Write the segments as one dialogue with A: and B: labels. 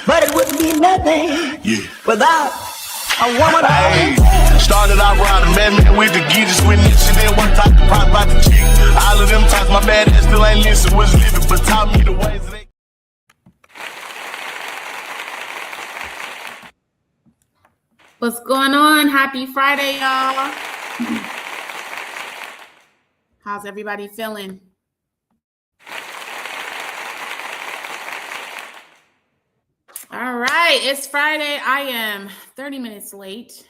A: but it wouldn't be nothing without a woman.
B: Hey, started out riding man with the geezers when this shit didn't work out the prop about the chick. All of them talk my bad ass still ain't listen, was living, but taught me the ways that they.
C: What's going on? Happy Friday, y'all. How's everybody feeling? All right, it's Friday. I am 30 minutes late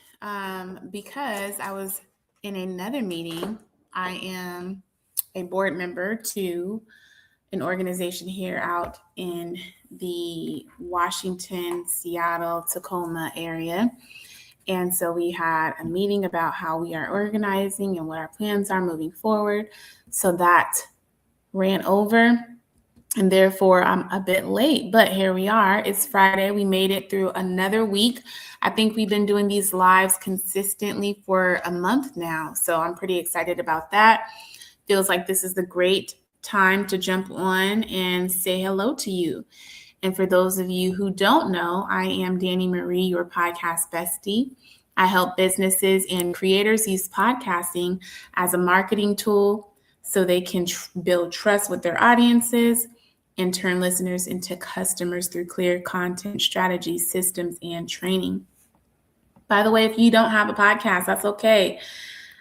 C: because I was in another meeting. I am a board member to an organization here out in the Washington, Seattle, Tacoma area. And so we had a meeting about how we are organizing and what our plans are moving forward. So that ran over, and therefore I'm a bit late, but here we are. It's Friday. We made it through another week. I think we've been doing these lives consistently for a month now. So I'm pretty excited about that. Feels like this is the great time to jump on and say hello to you. And for those of you who don't know, I am Danny Marie, your podcast bestie. I help businesses and creators use podcasting as a marketing tool so they can build trust with their audiences and turn listeners into customers through clear content strategies, systems, and training. By the way, if you don't have a podcast, that's okay.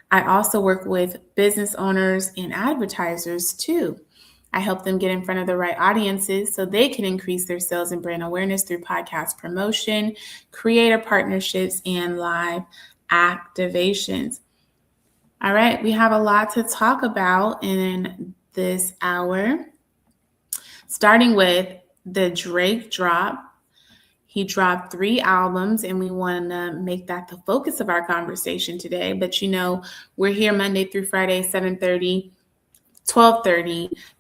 C: I also work with business owners and advertisers too. I help them get in front of the right audiences so they can increase their sales and brand awareness through podcast promotion, creator partnerships, and live activations. All right, we have a lot to talk about in this hour, starting with the Drake drop. He dropped 3 albums, and we want to make that the focus of our conversation today. But you know, we're here Monday through Friday, 12:30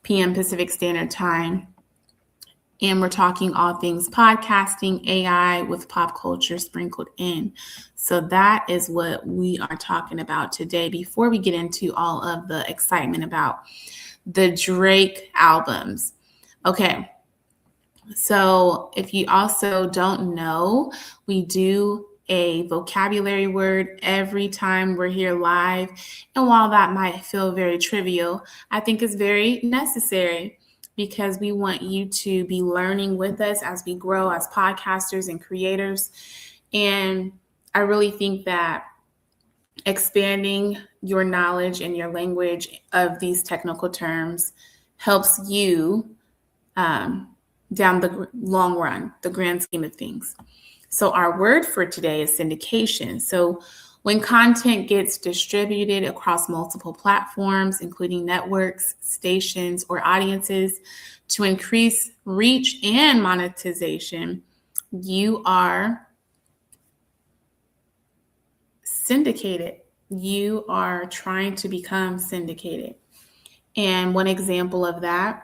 C: p.m. Pacific Standard Time. And we're talking all things podcasting, AI with pop culture sprinkled in. So that is what we are talking about today before we get into all of the excitement about the Drake albums. Okay. So if you also don't know, we do a vocabulary word every time we're here live. And while that might feel very trivial, I think it's very necessary because we want you to be learning with us as we grow as podcasters and creators. And I really think that expanding your knowledge and your language of these technical terms helps you down the long run, the grand scheme of things. So our word for today is syndication. So when content gets distributed across multiple platforms, including networks, stations, or audiences, to increase reach and monetization, you are syndicated. You are trying to become syndicated. And one example of that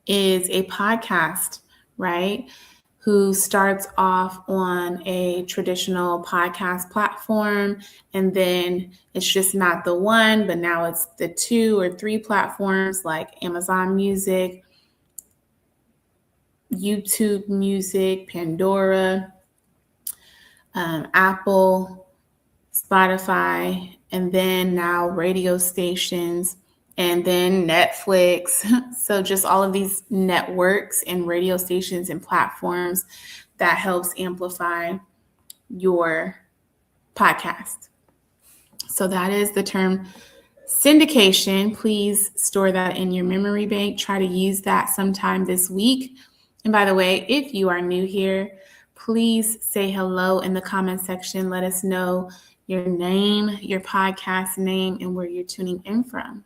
C: is a podcast, right? Who starts off on a traditional podcast platform, and then it's just not the one, but now it's the 2 or 3 platforms like Amazon Music, YouTube Music, Pandora, Apple, Spotify, and then now radio stations, and then Netflix. So just all of these networks and radio stations and platforms that helps amplify your podcast. So that is the term syndication. Please store that in your memory bank. Try to use that sometime this week. And by the way, if you are new here, please say hello in the comment section. Let us know your name, your podcast name, and where you're tuning in from.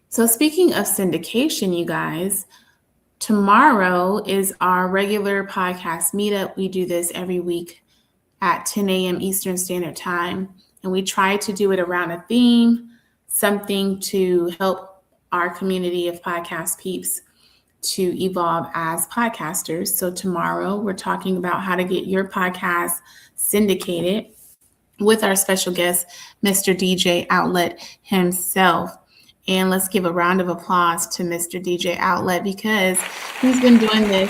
C: So speaking of syndication, you guys, tomorrow is our regular podcast meetup. We do this every week at 10 a.m. Eastern Standard Time, and we try to do it around a theme, something to help our community of podcast peeps to evolve as podcasters. So tomorrow we're talking about how to get your podcast syndicated with our special guest, Mr. DJ Outlet himself. And let's give a round of applause to Mr. DJ Outlet because he's been doing this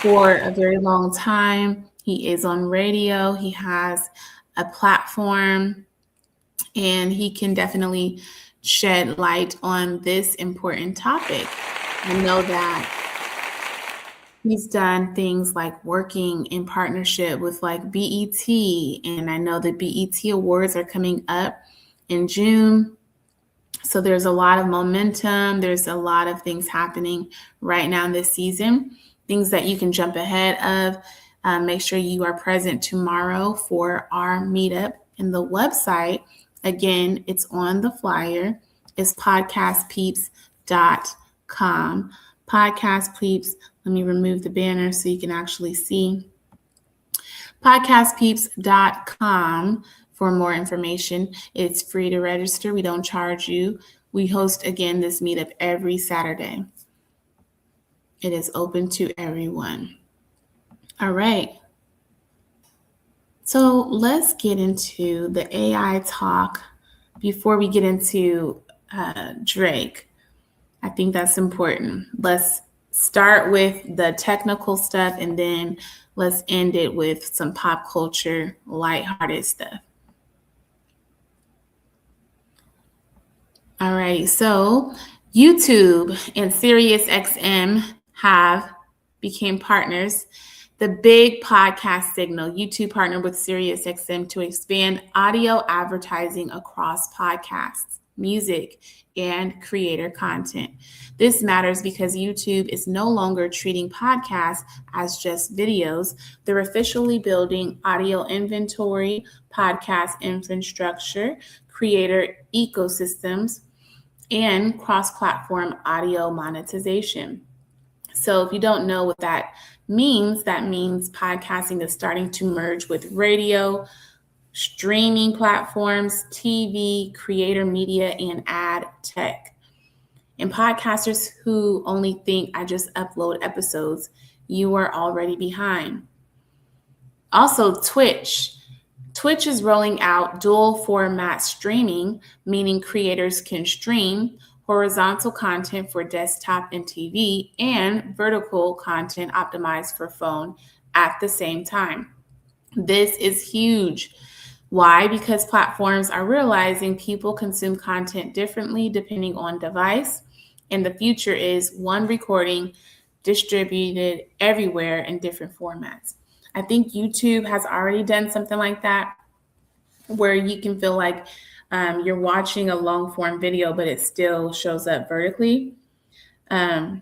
C: for a very long time. He is on radio. He has a platform, and he can definitely shed light on this important topic. I know that he's done things like working in partnership with like BET, and I know the BET Awards are coming up in June. So there's a lot of momentum. There's a lot of things happening right now in this season, things that you can jump ahead of. Make sure you are present tomorrow for our meetup. And the website, again, it's on the flyer. It's podcastpeeps.com. Podcast Peeps. Let me remove the banner so you can actually see. Podcastpeeps.com for more information. It's free to register. We don't charge you. We host, again, this meetup every Saturday. It is open to everyone. All right. So let's get into the AI talk before we get into Drake. I think that's important. Let's start with the technical stuff, and then let's end it with some pop culture, lighthearted stuff. All right, so YouTube and SiriusXM have became partners. The big podcast signal, YouTube partnered with SiriusXM to expand audio advertising across podcasts, music, and creator content. This matters because YouTube is no longer treating podcasts as just videos. They're officially building audio inventory, podcast infrastructure, creator ecosystems, and cross-platform audio monetization. So if you don't know what that means podcasting is starting to merge with radio, streaming platforms, TV, creator media, and ad tech. And podcasters who only think I just upload episodes, you are already behind. Also, Twitch. Twitch is rolling out dual format streaming, meaning creators can stream horizontal content for desktop and TV and vertical content optimized for phone at the same time. This is huge. Why? Because platforms are realizing people consume content differently depending on device, and the future is one recording distributed everywhere in different formats. I think YouTube has already done something like that, where you can feel like you're watching a long form video, but it still shows up vertically. And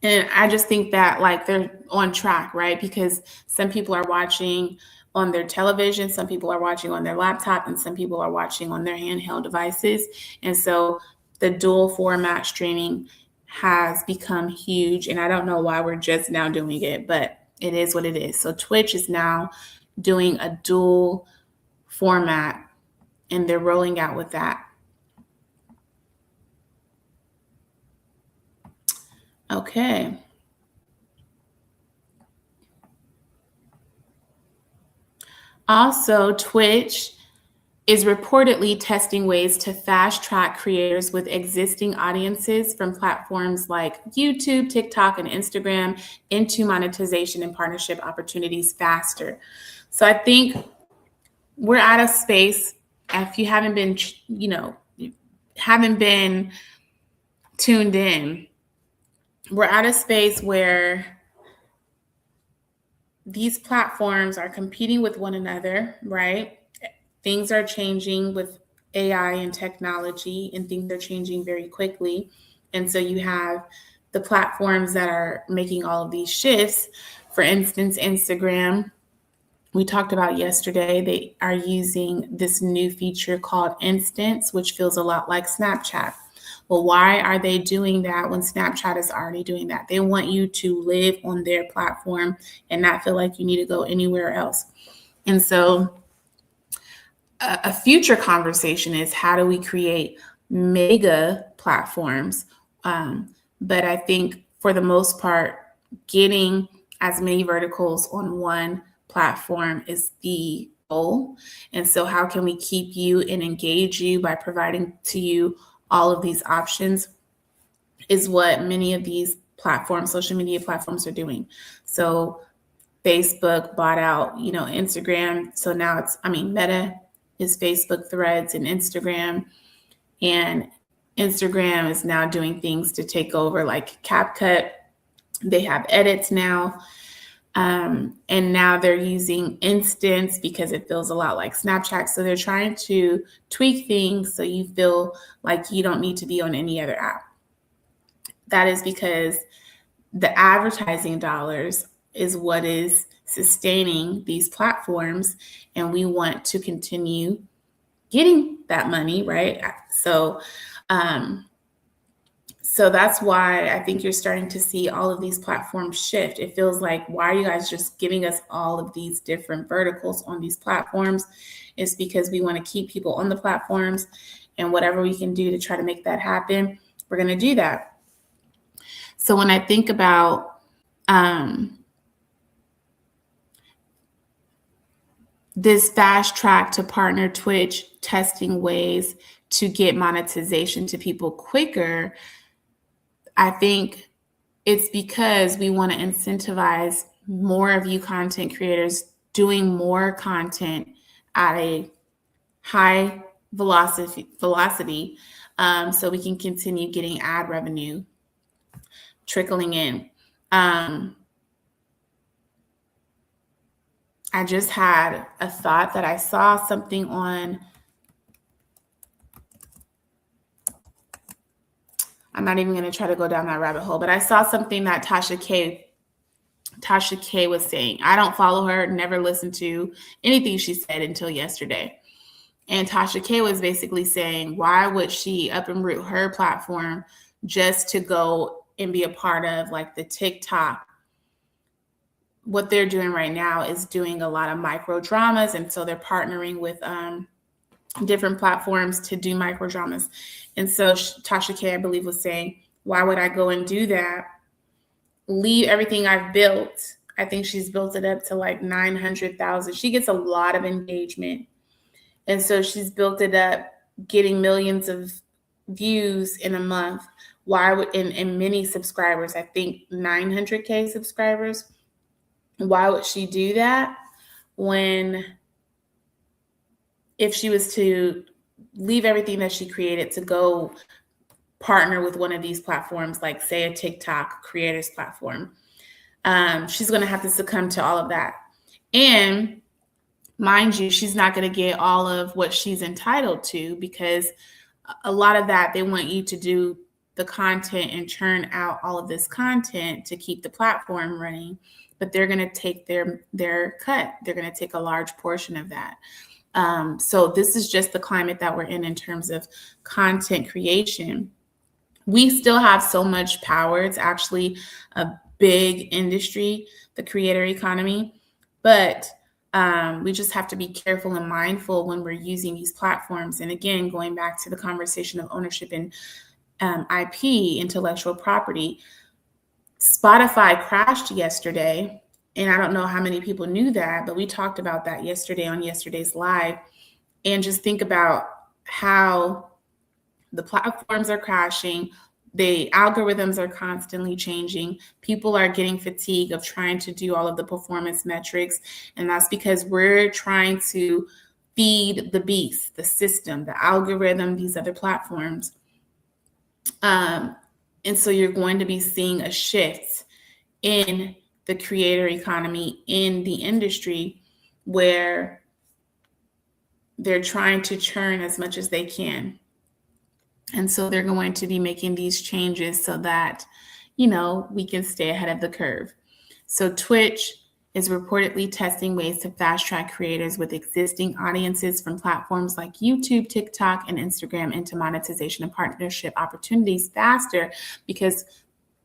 C: I just think that like they're on track, right? Because some people are watching on their television, some people are watching on their laptop, and some people are watching on their handheld devices. And so the dual format streaming has become huge. And I don't know why we're just now doing it, but it is what it is. So Twitch is now doing a dual format, and they're rolling out with that. Okay. Also, Twitch is reportedly testing ways to fast track creators with existing audiences from platforms like YouTube, TikTok, and Instagram into monetization and partnership opportunities faster. So I think we're at a space, if you haven't been, haven't been tuned in, we're at a space where these platforms are competing with one another, right? Things are changing with AI and technology, and things are changing very quickly. And so you have the platforms that are making all of these shifts. For instance, Instagram, we talked about yesterday, they are using this new feature called Instants, which feels a lot like Snapchat. Well, why are they doing that when Snapchat is already doing that? They want you to live on their platform and not feel like you need to go anywhere else. And so a future conversation is, how do we create mega platforms? But I think for the most part, getting as many verticals on one platform is the goal. And so how can we keep you and engage you by providing to you all of these options is what many of these platforms, social media platforms are doing. So Facebook bought out, Instagram. So now Meta is Facebook Threads and Instagram. And Instagram is now doing things to take over, like CapCut. They have edits now. And now they're using Instance because it feels a lot like Snapchat. So they're trying to tweak things so you feel like you don't need to be on any other app. That is because the advertising dollars is what is sustaining these platforms, and we want to continue getting that money, right? So that's why I think you're starting to see all of these platforms shift. It feels like, why are you guys just giving us all of these different verticals on these platforms? It's because we want to keep people on the platforms, and whatever we can do to try to make that happen, we're going to do that. So when I think about this fast track to partner Twitch, testing ways to get monetization to people quicker, I think it's because we want to incentivize more of you content creators doing more content at a high velocity, so we can continue getting ad revenue trickling in. I just had a thought that I saw something on, I'm not even going to try to go down that rabbit hole, but I saw something that Tasha K was saying. I don't follow her, never listened to anything she said until yesterday. And Tasha K was basically saying, why would she up and root her platform just to go and be a part of like the TikTok? What they're doing right now is doing a lot of micro dramas. And so they're partnering with different platforms to do micro dramas. And so Tasha K, I believe, was saying, why would I go and do that? Leave everything I've built. I think she's built it up to like 900,000. She gets a lot of engagement. And so she's built it up, getting millions of views in a month. Why would, and many subscribers, I think 900K subscribers. Why would she do that if she was to leave everything that she created to go partner with one of these platforms, like say a TikTok creators platform? She's going to have to succumb to all of that. And mind you, she's not going to get all of what she's entitled to, because a lot of that, they want you to do the content and churn out all of this content to keep the platform running. But they're going to take their cut. They're going to take a large portion of that. So this is just the climate that we're in terms of content creation. We still have so much power. It's actually a big industry, the creator economy. But we just have to be careful and mindful when we're using these platforms. And again, going back to the conversation of ownership and IP, intellectual property, Spotify crashed yesterday, and I don't know how many people knew that, but we talked about that yesterday on yesterday's live. And just think about how the platforms are crashing. The algorithms are constantly changing. People are getting fatigued of trying to do all of the performance metrics. And that's because we're trying to feed the beast, the system, the algorithm, these other platforms. And so you're going to be seeing a shift in the creator economy, in the industry, where they're trying to churn as much as they can. And so they're going to be making these changes so that, we can stay ahead of the curve. So Twitch is reportedly testing ways to fast track creators with existing audiences from platforms like YouTube, TikTok, and Instagram into monetization and partnership opportunities faster. Because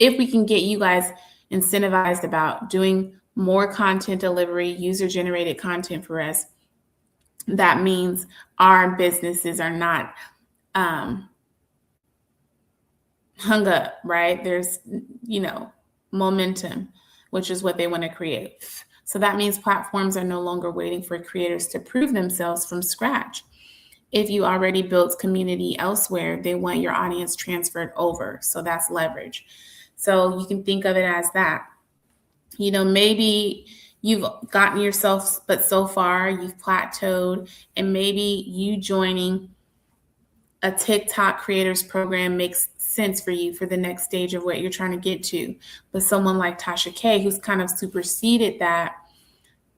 C: if we can get you guys incentivized about doing more content delivery, user-generated content for us, that means our businesses are not hung up, right? There's, momentum, which is what they want to create. So that means platforms are no longer waiting for creators to prove themselves from scratch. If you already built community elsewhere, they want your audience transferred over. So that's leverage. So you can think of it as that. Maybe you've gotten yourself, but so far you've plateaued, and maybe you joining a TikTok creators program makes sense for you for the next stage of what you're trying to get to. But someone like Tasha K, who's kind of superseded that,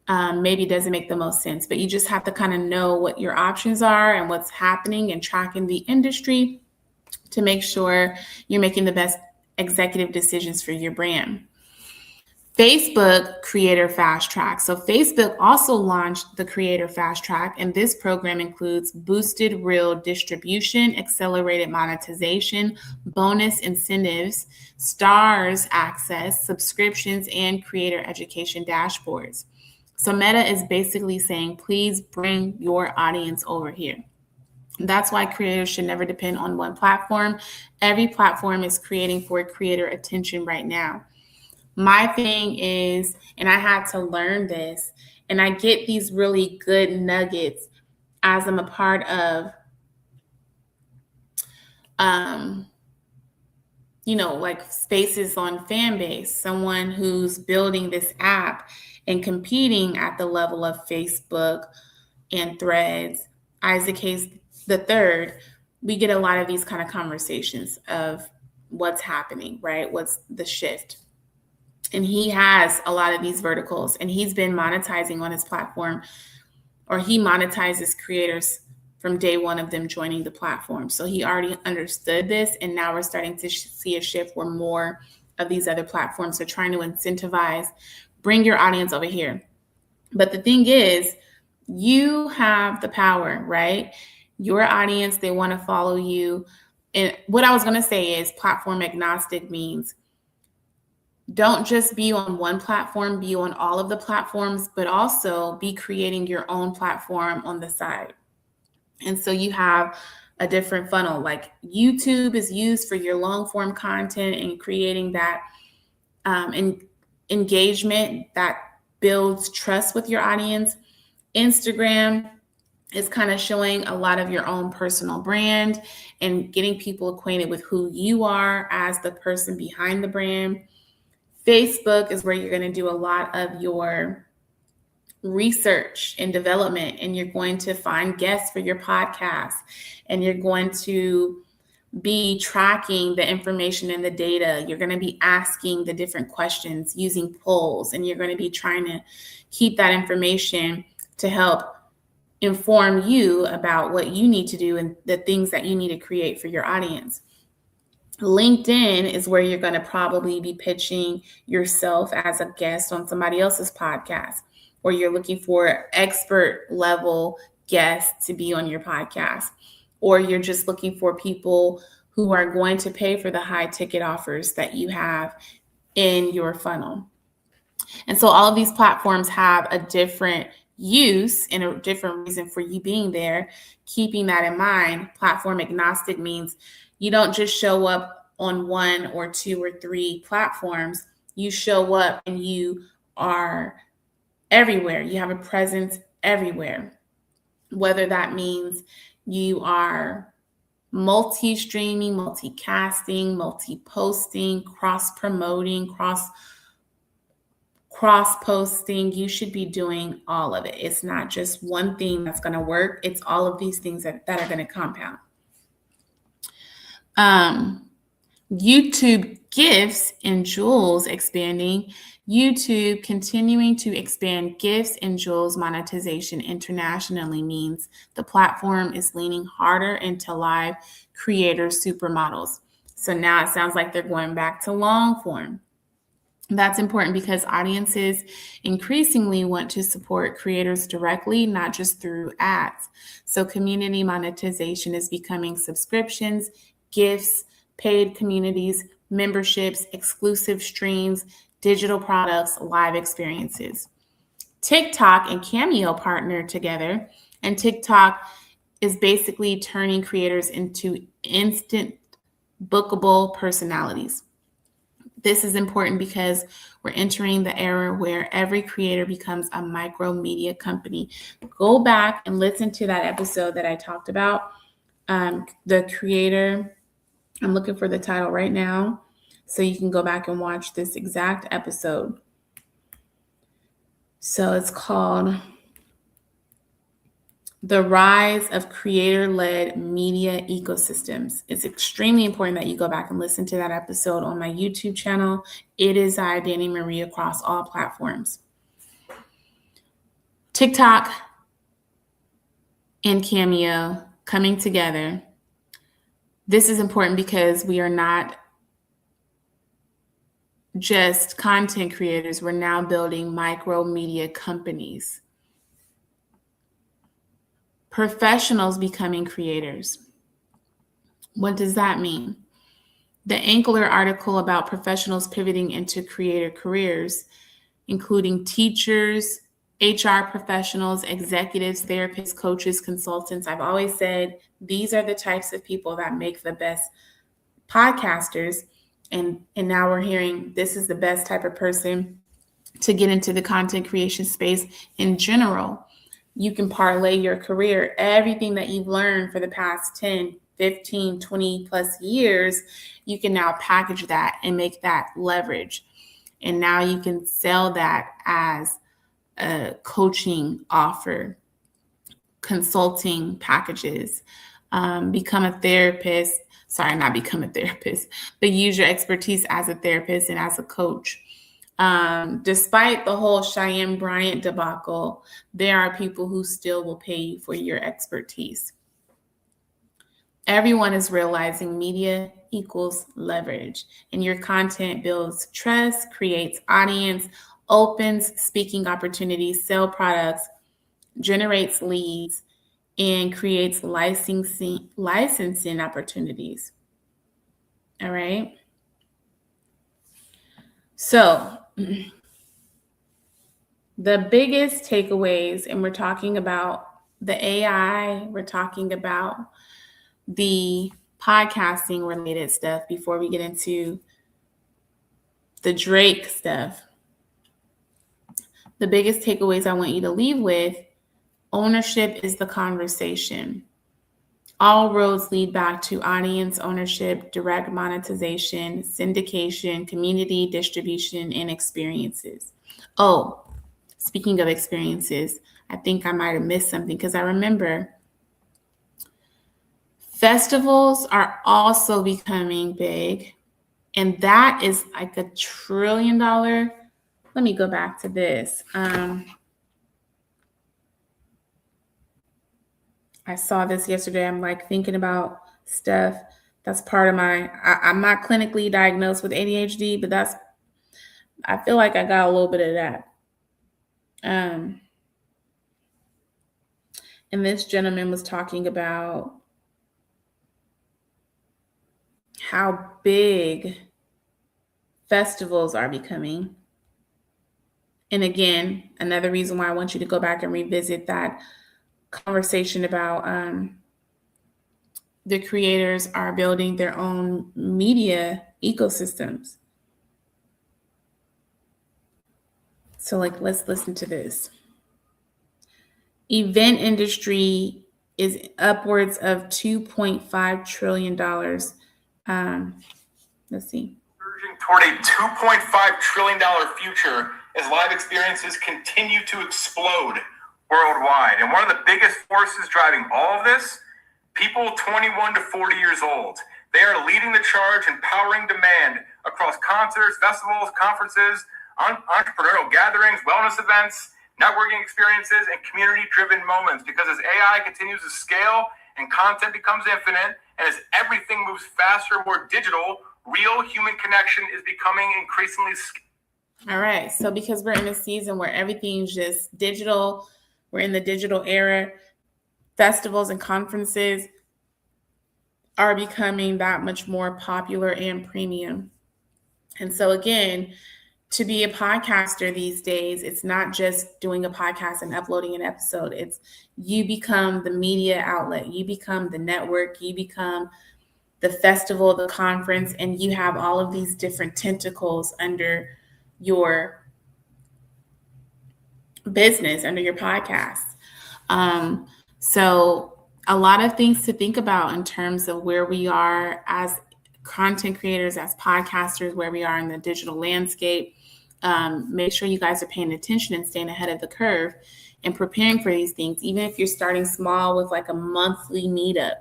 C: maybe doesn't make the most sense. But you just have to kind of know what your options are and what's happening and tracking the industry to make sure you're making the best executive decisions for your brand. Facebook Creator Fast Track. So Facebook also launched the Creator Fast Track, and this program includes boosted reel distribution, accelerated monetization, bonus incentives, stars access, subscriptions, and creator education dashboards. So Meta is basically saying, please bring your audience over here. That's why creators should never depend on one platform. Every platform is creating for creator attention right now. My thing is, and I had to learn this, and I get these really good nuggets as I'm a part of, like spaces on Fanbase, someone who's building this app and competing at the level of Facebook and Threads, Isaac Hayes the third. We get a lot of these kind of conversations of what's happening, right? What's the shift? And he has a lot of these verticals, and he's been monetizing on his platform, or he monetizes creators from day one of them joining the platform. So he already understood this, and now we're starting to see a shift where more of these other platforms are trying to incentivize, bring your audience over here. But the thing is, you have the power, right? Your audience, they want to follow you. And what I was going to say is platform agnostic means don't just be on one platform, be on all of the platforms, but also be creating your own platform on the side. And so you have a different funnel. Like YouTube is used for your long form content and creating that engagement that builds trust with your audience. Instagram is kind of showing a lot of your own personal brand and getting people acquainted with who you are as the person behind the brand. Facebook is where you're going to do a lot of your research and development, and you're going to find guests for your podcast, and you're going to be tracking the information and the data. You're going to be asking the different questions using polls, and you're going to be trying to keep that information to help inform you about what you need to do and the things that you need to create for your audience. LinkedIn is where you're going to probably be pitching yourself as a guest on somebody else's podcast, or you're looking for expert level guests to be on your podcast, or you're just looking for people who are going to pay for the high ticket offers that you have in your funnel. And so all of these platforms have a different use and a different reason for you being there. Keeping that in mind, platform agnostic means you don't just show up on one or two or three platforms. You show up and you are everywhere. You have a presence everywhere. Whether that means you are multi-streaming, multicasting, multi-posting, cross-promoting, cross-posting, you should be doing all of it. It's not just one thing that's going to work. It's all of these things that are going to compound. YouTube gifts and jewels expanding. YouTube continuing to expand gifts and jewels monetization internationally means the platform is leaning harder into live creator supermodels. So now it sounds like they're going back to long form. That's important because audiences increasingly want to support creators directly, not just through ads. So community monetization is becoming subscriptions, gifts, paid communities, memberships, exclusive streams, digital products, live experiences. TikTok and Cameo partner together, and TikTok is basically turning creators into instant bookable personalities. This is important because we're entering the era where every creator becomes a micro media company. Go back and listen to that episode that I talked about. The creator, I'm looking for the title right now. So you can go back and watch this exact episode. So it's called The Rise of Creator-Led Media Ecosystems. It's extremely important that you go back and listen to that episode on my YouTube channel. It is I, Danny Marie, across all platforms. TikTok and Cameo coming together. This is important because we are not just content creators. We're now building micro media companies. Professionals becoming creators. What does that mean? The Angular article about professionals pivoting into creator careers, including teachers, HR professionals, executives, therapists, coaches, consultants. I've always said these are the types of people that make the best podcasters. And now we're hearing this is the best type of person to get into the content creation space in general. You can parlay your career, everything that you've learned for the past 10, 15, 20 plus years, you can now package that and make that leverage. And now you can sell that as a coaching offer, consulting packages, become a therapist. Sorry, not become a therapist, but use your expertise as a therapist and as a coach. Despite the whole Cheyenne Bryant debacle, there are people who still will pay you for your expertise. Everyone is realizing media equals leverage, and your content builds trust, creates audience, opens speaking opportunities, sell products, generates leads, and creates licensing opportunities. All right. So the biggest takeaways, and we're talking about the AI, we're talking about the podcasting related stuff before we get into the Drake stuff. The biggest takeaways I want you to leave with: ownership is the conversation. All roads lead back to audience ownership, direct monetization, syndication, community distribution, and experiences. Oh, speaking of experiences, I think I might have missed something because I remember festivals are also becoming big, and that is like $1 trillion. Let me go back to this. I saw this yesterday. I'm like thinking about stuff that's part of I'm not clinically diagnosed with ADHD, but I feel like I got a little bit of that. And this gentleman was talking about how big festivals are becoming. And again, another reason why I want you to go back and revisit that conversation about the creators are building their own media ecosystems. So let's listen to this. Event industry is upwards of $2.5 trillion. Let's see.
D: Surging toward a $2.5 trillion future as live experiences continue to explode worldwide. And one of the biggest forces driving all of this, people 21 to 40 years old. They are leading the charge and powering demand across concerts, festivals, conferences, entrepreneurial gatherings, wellness events, networking experiences, and community-driven moments. Because as AI continues to scale and content becomes infinite, and as everything moves faster, more digital, real human connection is becoming increasingly
C: All right. So because we're in a season where everything's just digital, we're in the digital era, festivals and conferences are becoming that much more popular and premium. And so again, to be a podcaster these days, it's not just doing a podcast and uploading an episode. It's you become the media outlet, you become the network, you become the festival, the conference, and you have all of these different tentacles under your business, under your podcast. So a lot of things to think about in terms of where we are as content creators, as podcasters, where we are in the digital landscape. Make sure you guys are paying attention and staying ahead of the curve and preparing for these things, even if you're starting small with like a monthly meetup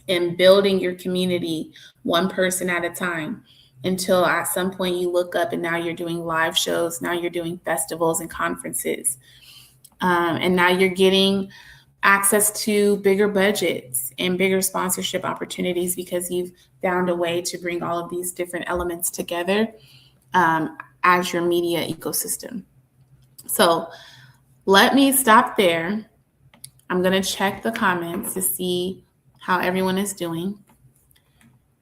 C: and building your community one person at a time, until at some point you look up and now you're doing live shows, now you're doing festivals and conferences, and now you're getting access to bigger budgets and bigger sponsorship opportunities because you've found a way to bring all of these different elements together as your media ecosystem. So let me stop there. I'm going to check the comments to see how everyone is doing.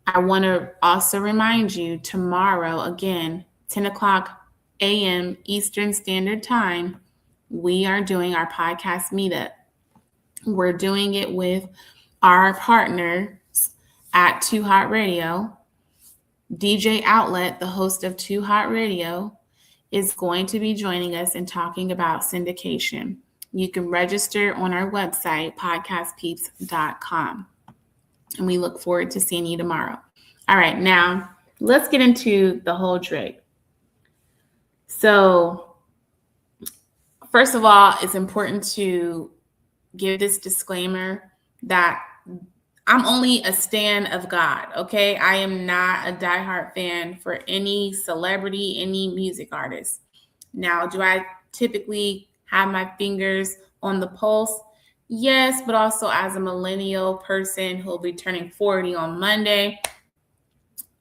C: I want to also remind you, tomorrow, again, 10 o'clock a.m. Eastern Standard Time, we are doing our podcast meetup. We're doing it with our partners at Too Hot Radio. DJ Outlet, the host of Too Hot Radio, is going to be joining us and talking about syndication. You can register on our website, podcastpeeps.com. And we look forward to seeing you tomorrow. All right, now let's get into the whole Drake. So, first of all, it's important to give this disclaimer that I'm only a stan of God, okay? I am not a diehard fan for any celebrity, any music artist. Now, do I typically have my fingers on the pulse? Yes, but also as a millennial person who will be turning 40 on Monday,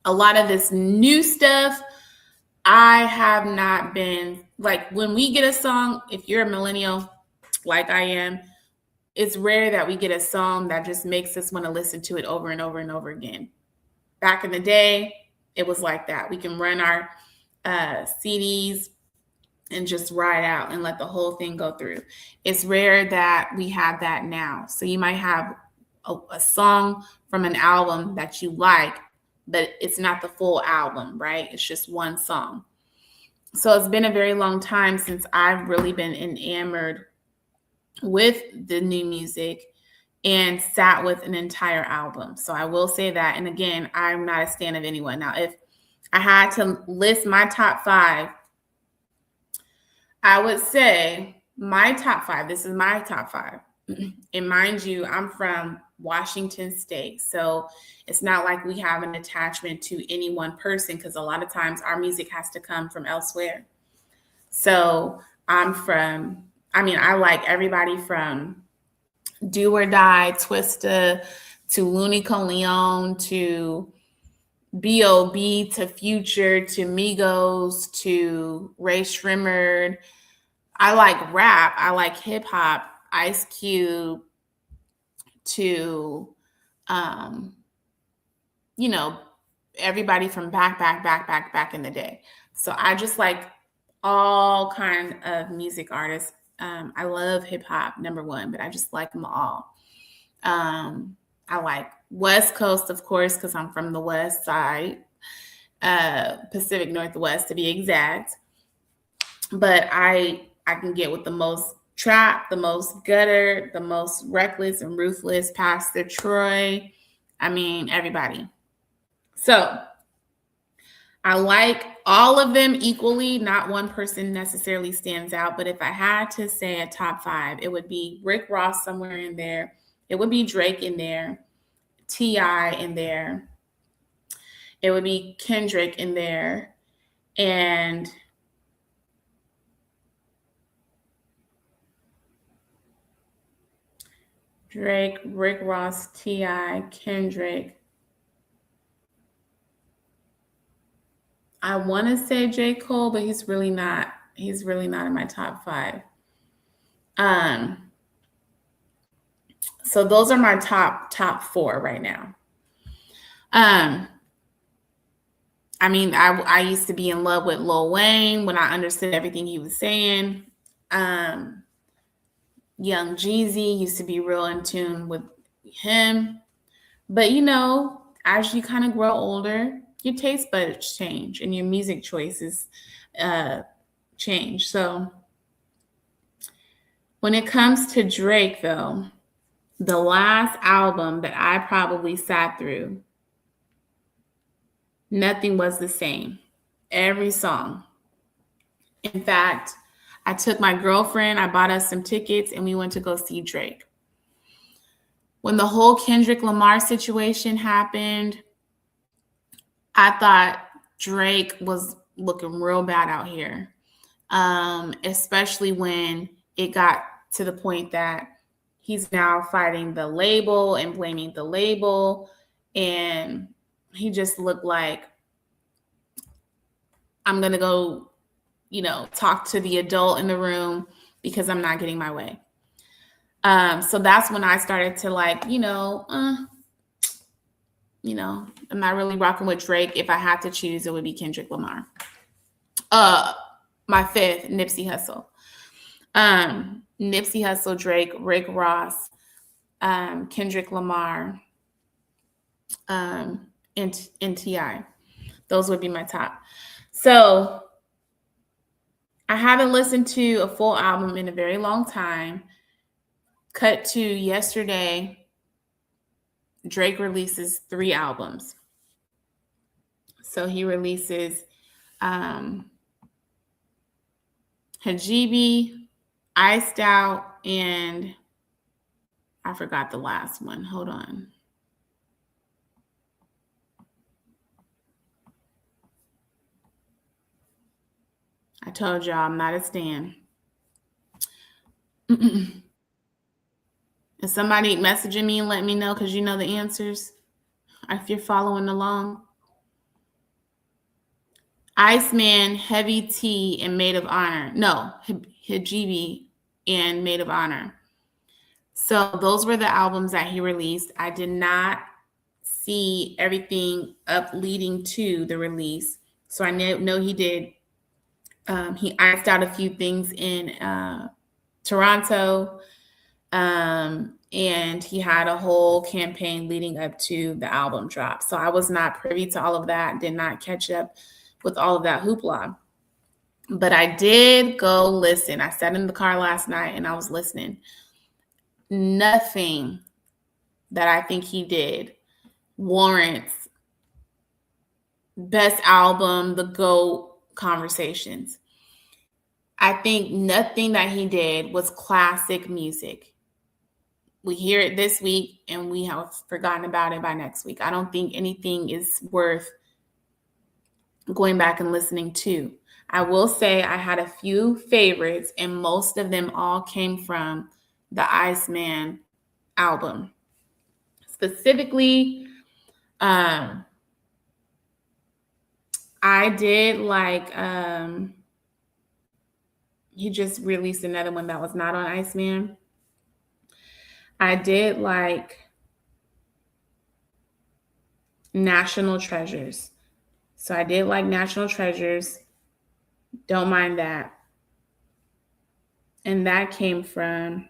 C: a lot of this new stuff, I have not been, like, when we get a song, if you're a millennial like I am, it's rare that we get a song that just makes us want to listen to it over and over and over again. Back in the day, it was like that. We can run our CDs and just ride out and let the whole thing go through. It's rare that we have that now. So you might have a song from an album that you like, but it's not the full album, right? It's just one song. So it's been a very long time since I've really been enamored with the new music and sat with an entire album. So I will say that. And again, I'm not a stan of anyone. Now, if I had to list my top 5, I would say my top 5, this is my top 5. And mind you, I'm from Washington State. So it's not like we have an attachment to any one person, because a lot of times our music has to come from elsewhere. So I like everybody from Do or Die, Twista, to Looney Leon, to B.O.B., to Future, to Migos, to Ray Shrimmer. I like rap. I like hip hop, Ice Cube, to, everybody from back in the day. So I just like all kind of music artists. I love hip hop, number one, but I just like them all. I like West Coast, of course, because I'm from the West Side, Pacific Northwest to be exact. But I can get with the most trap, the most gutter, the most reckless and ruthless, Pastor Troy. I mean, everybody. So I like all of them equally. Not one person necessarily stands out. But if I had to say a top 5, it would be Rick Ross somewhere in there. It would be Drake in there. T.I. in there. It would be Kendrick in there. And Drake, Rick Ross, T.I., Kendrick. I want to say J. Cole, but he's really not in my top 5. So those are my top 4 right now. I used to be in love with Lil Wayne when I understood everything he was saying. Young Jeezy, used to be real in tune with him. But as you kind of grow older, your taste buds change and your music choices change. So when it comes to Drake, though, the last album that I probably sat through Nothing was the same. Every song. In fact, I took my girlfriend, I bought us some tickets, and we went to go see Drake. When the whole Kendrick Lamar situation happened, I thought Drake was looking real bad out here, especially when it got to the point that he's now fighting the label and blaming the label. And he just looked like, I'm going to go, talk to the adult in the room because I'm not getting my way. So that's when I started to I'm not really rocking with Drake. If I had to choose, it would be Kendrick Lamar. My fifth, Nipsey Hussle. Nipsey Hussle, Drake, Rick Ross, Kendrick Lamar, and T.I. Those would be my top. So I haven't listened to a full album in a very long time. Cut to yesterday, Drake releases 3 albums. So he releases Hajibi, Iced Out, and I forgot the last one. Hold on. I told y'all I'm not a stan. Is somebody messaging me and let me know because you know the answers? If you're following along. Iceman, Heavy T, and Maid of Honor. No, Hajibi and Maid of Honor. So those were the albums that he released. I did not see everything up leading to the release. So I know he did. He iced out a few things in Toronto. And he had a whole campaign leading up to the album drop. So I was not privy to all of that, did not catch up with all of that hoopla. But I did go listen. I sat in the car last night and I was listening. Nothing that I think he did warrants best album, the GOAT conversations. I think nothing that he did was classic music. We hear it this week and we have forgotten about it by next week. I don't think anything is worth going back and listening to. I will say I had a few favorites and most of them all came from the Iceman album. Specifically, I did like, he just released another one that was not on Iceman. I did like National Treasures. So I did like National Treasures. Don't mind that. And that came from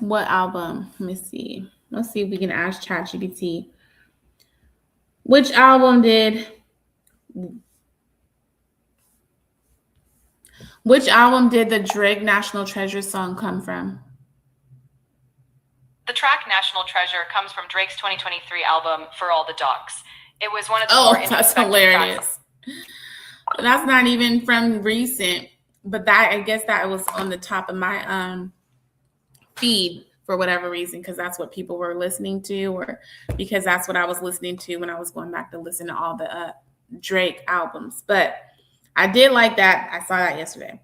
C: what album? Let me see. Let's see if we can ask ChatGPT. Which album did the Drake National Treasure song come from?
E: The track National Treasure comes from Drake's 2023 album, For All the Dogs. It was one of the more
C: that's hilarious. That's not even from recent, but that I guess that was on the top of my feed for whatever reason, because that's what people were listening to, or because that's what I was listening to when I was going back to listen to all the Drake albums. But I did like that. I saw that yesterday.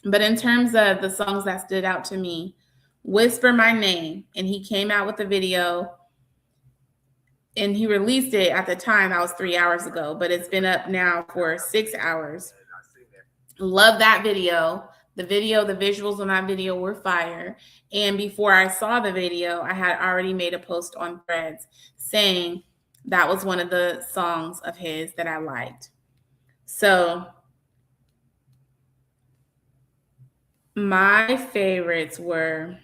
C: But in terms of the songs that stood out to me, Whisper My Name, and he came out with a video and he released it at the time. That was 3 hours ago, but it's been up now for 6 hours. Love that video. The visuals on that video were fire. And before I saw the video, I had already made a post on Threads saying that was one of the songs of his that I liked. So my favorites were,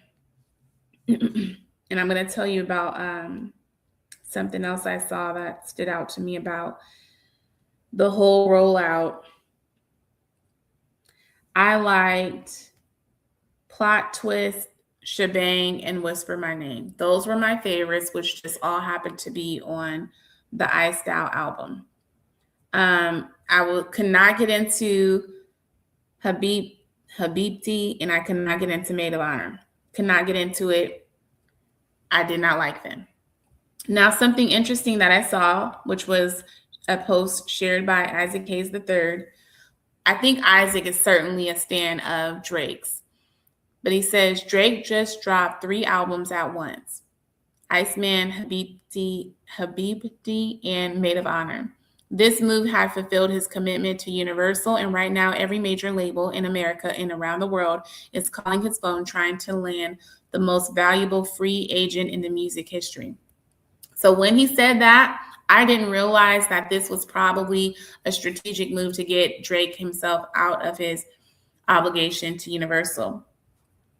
C: and I'm going to tell you about something else I saw that stood out to me about the whole rollout. I liked Plot Twist, Shebang, and Whisper My Name. Those were my favorites, which just all happened to be on the Iced Out album. Could not get into Habibti, and I could not get into Maid of Honor. Could not get into it. I did not like them. Now, something interesting that I saw, which was a post shared by Isaac Hayes III. I think Isaac is certainly a stan of Drake's, but he says Drake just dropped 3 albums at once: Iceman, Habibti, and Maid of Honor. This move had fulfilled his commitment to Universal, and right now every major label in America and around the world is calling his phone trying to land the most valuable free agent in the music history. So when he said that, I didn't realize that this was probably a strategic move to get Drake himself out of his obligation to Universal.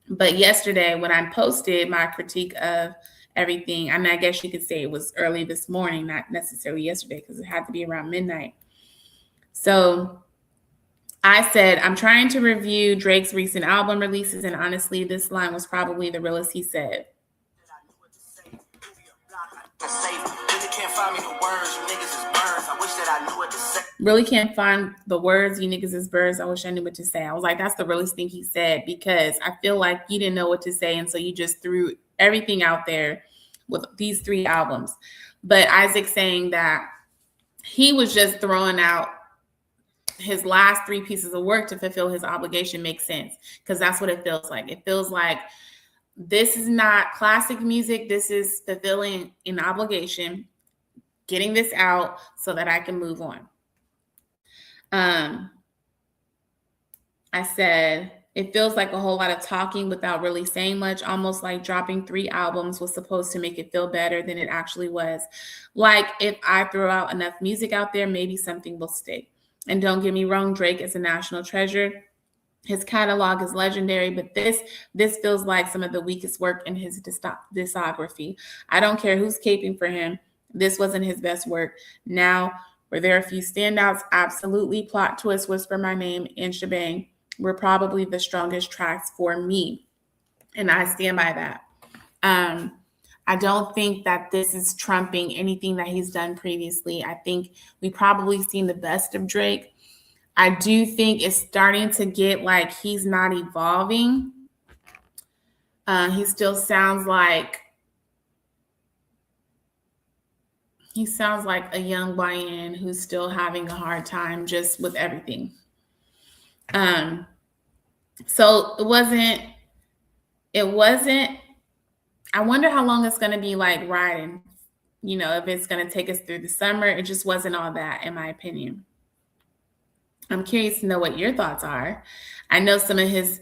C: But yesterday, when I posted my critique of everything, I mean, I guess you could say it was early this morning, not necessarily yesterday, because it had to be around midnight. So I said, I'm trying to review Drake's recent album releases, and honestly, this line was probably the realest he said. Really can't find the words, you niggas is birds. I wish that I knew what to say. Really can't find the words, you niggas is birds. I wish I knew what to say. I was like, that's the realest thing he said, because I feel like you didn't know what to say, and so you just threw everything out there with these 3 albums. But Isaac saying that he was just throwing out his last 3 pieces of work to fulfill his obligation makes sense, because that's what it feels like. It feels like this is not classic music. This is fulfilling an obligation, getting this out so that I can move on. I said, it feels like a whole lot of talking without really saying much, almost like dropping 3 albums was supposed to make it feel better than it actually was. Like, if I throw out enough music out there, maybe something will stick. And don't get me wrong, Drake is a national treasure. His catalog is legendary, but this feels like some of the weakest work in his discography. I don't care who's caping for him. This wasn't his best work. Now, were there a few standouts? Absolutely. Plot Twist, Whisper My Name, and Shebang were probably the strongest tracks for me, and I stand by that. I don't think that this is trumping anything that he's done previously. I think we've probably seen the best of Drake. I do think it's starting to get like he's not evolving. He still sounds like a young YN who's still having a hard time just with everything. So it wasn't, I wonder how long it's going to be like riding, if it's going to take us through the summer. It just wasn't all that, in my opinion. I'm curious to know what your thoughts are. I know some of his,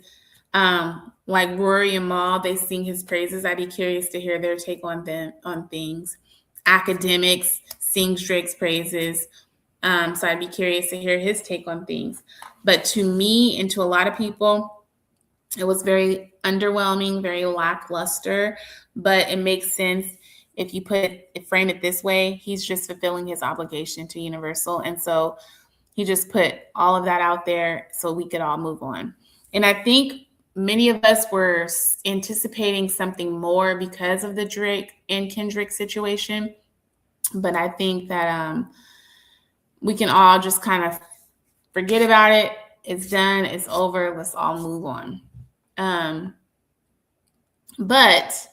C: like Rory and Mal, they sing his praises. I'd be curious to hear their take on things. Academics sings Drake's praises. So I'd be curious to hear his take on things. But to me and to a lot of people, it was very underwhelming, very lackluster, but it makes sense if you frame it this way. He's just fulfilling his obligation to Universal. And so he just put all of that out there so we could all move on. And I think many of us were anticipating something more because of the Drake and Kendrick situation. But I think that we can all just kind of forget about it. It's done. It's over. Let's all move on. But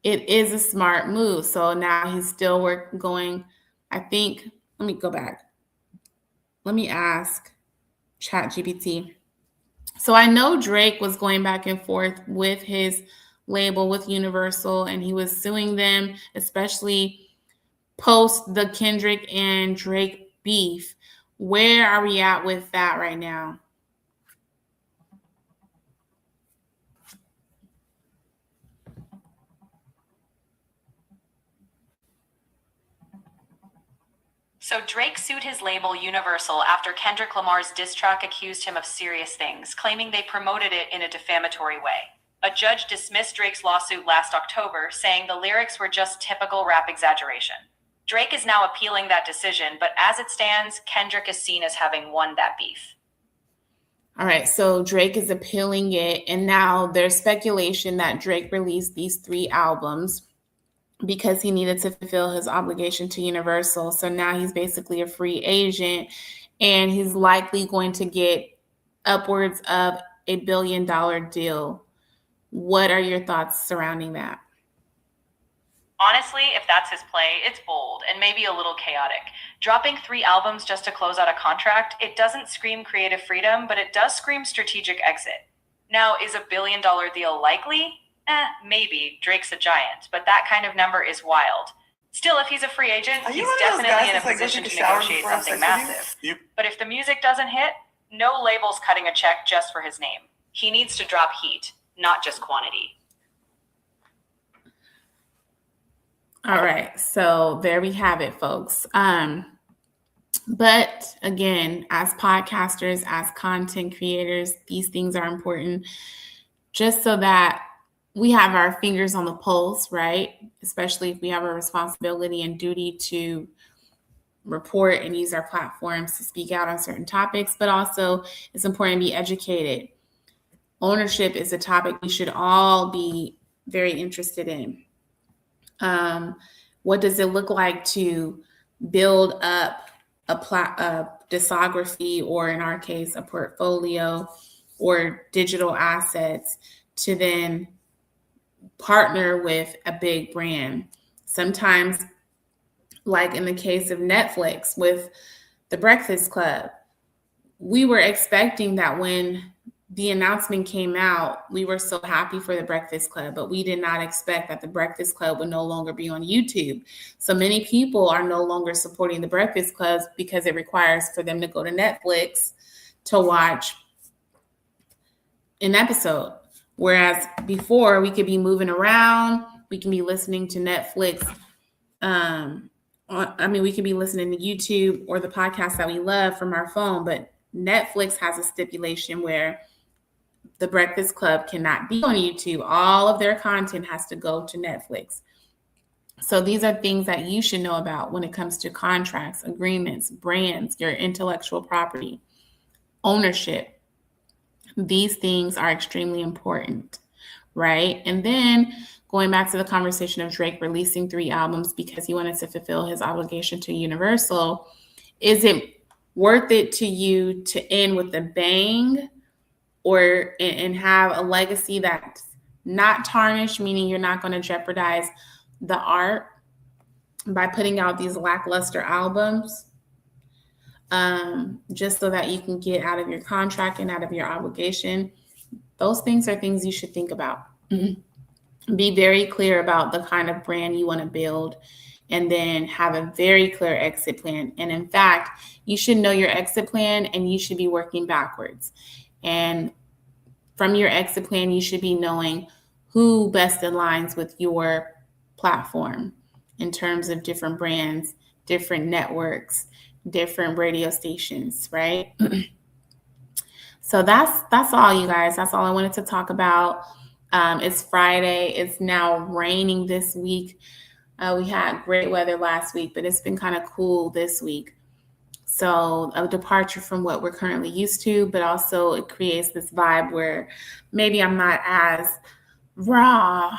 C: it is a smart move. So now he's still going. I think, let me go back. Let me ask ChatGPT. So I know Drake was going back and forth with his label, with Universal, and he was suing them, especially post the Kendrick and Drake beef. Where are we at with that right now?
E: So Drake sued his label Universal after Kendrick Lamar's diss track accused him of serious things, claiming they promoted it in a defamatory way. A judge dismissed Drake's lawsuit last October, saying the lyrics were just typical rap exaggeration. Drake is now appealing that decision, but as it stands, Kendrick is seen as having won that beef.
C: All right, so Drake is appealing it, and now there's speculation that Drake released these 3 albums because he needed to fulfill his obligation to Universal. So now he's basically a free agent, and he's likely going to get upwards of $1 billion deal. What are your thoughts surrounding that?
E: Honestly, if that's his play, it's bold and maybe a little chaotic. Dropping 3 albums just to close out a contract, it doesn't scream creative freedom, but it does scream strategic exit. Now, is a $1 billion deal likely? Maybe. Drake's a giant, but that kind of number is wild. Still, if he's a free agent, he's definitely in a position to negotiate something massive. But if the music doesn't hit, no label's cutting a check just for his name. He needs to drop heat, not just quantity.
C: All right, so there we have it, folks. But again, as podcasters, as content creators, these things are important just so that we have our fingers on the pulse, right? Especially if we have a responsibility and duty to report and use our platforms to speak out on certain topics, but also it's important to be educated. Ownership is a topic we should all be very interested in. What does it look like to build up a discography, or in our case, a portfolio or digital assets to then partner with a big brand? Sometimes, like in the case of Netflix with The Breakfast Club, we were expecting that when the announcement came out, we were so happy for The Breakfast Club, but we did not expect that The Breakfast Club would no longer be on YouTube. So many people are no longer supporting The Breakfast Club because it requires for them to go to Netflix to watch an episode. Whereas before, we could be moving around, we can be listening to Netflix. We could be listening to YouTube or the podcast that we love from our phone, but Netflix has a stipulation where The Breakfast Club cannot be on YouTube. All of their content has to go to Netflix. So these are things that you should know about when it comes to contracts, agreements, brands, your intellectual property, ownership. These things are extremely important, right? And then going back to the conversation of Drake releasing 3 albums because he wanted to fulfill his obligation to Universal, is it worth it to you to end with a bang and have a legacy that's not tarnished, meaning you're not going to jeopardize the art by putting out these lackluster albums, just so that you can get out of your contract and out of your obligation? Those things are things you should think about. Be very clear about the kind of brand you want to build, and then have a very clear exit plan. And in fact, you should know your exit plan and you should be working backwards. And from your exit plan, you should be knowing who best aligns with your platform in terms of different brands, different networks, different radio stations, right? So that's all, you guys. That's all I wanted to talk about. It's Friday. It's now raining this week. We had great weather last week, but it's been kind of cool this week. So a departure from what we're currently used to, but also it creates this vibe where maybe I'm not as raw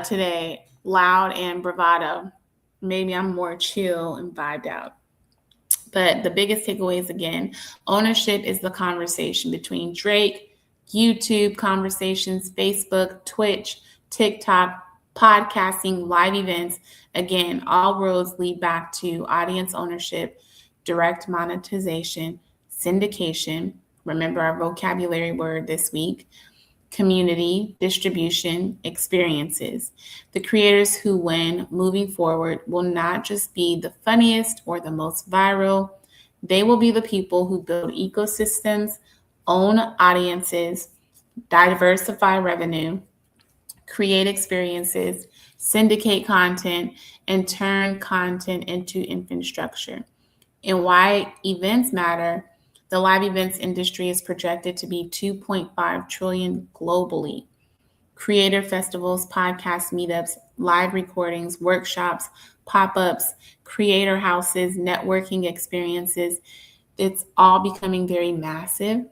C: today, loud and bravado. Maybe I'm more chill and vibed out. But the biggest takeaways, again, ownership is the conversation between Drake, YouTube conversations, Facebook, Twitch, TikTok, podcasting, live events. Again, all roads lead back to audience ownership, direct monetization, syndication. Remember our vocabulary word this week. Community, distribution, experiences. The creators who win moving forward will not just be the funniest or the most viral. They will be the people who build ecosystems, own audiences, diversify revenue, create experiences, syndicate content, and turn content into infrastructure. And why events matter: the live events industry is projected to be $2.5 trillion globally. Creator festivals, podcasts, meetups, live recordings, workshops, pop-ups, creator houses, networking experiences, it's all becoming very massive.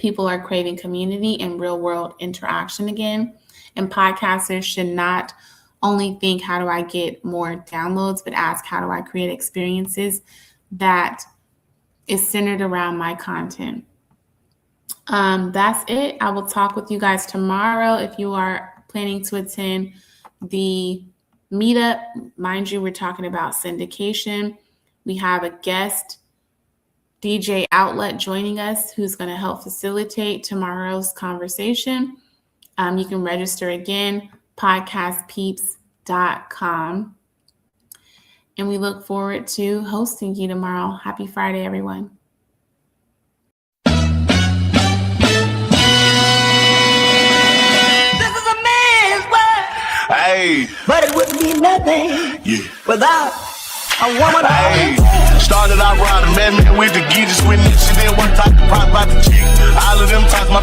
C: People are craving community and real world interaction again. And podcasters should not only think, how do I get more downloads, but ask, how do I create experiences that is centered around my content? That's it. I will talk with you guys tomorrow. If you are planning to attend the meetup, mind you, we're talking about syndication. We have a guest DJ outlet joining us who's going to help facilitate tomorrow's conversation. You can register again, podcastpeeps.com. And we look forward to hosting you tomorrow. Happy Friday, everyone.
A: This is a man's world,
B: Hey,
A: but it wouldn't be nothing without a woman.
B: hey. Started out riding, man with the geezers, with this, and then one talk about the chick. All of them talk my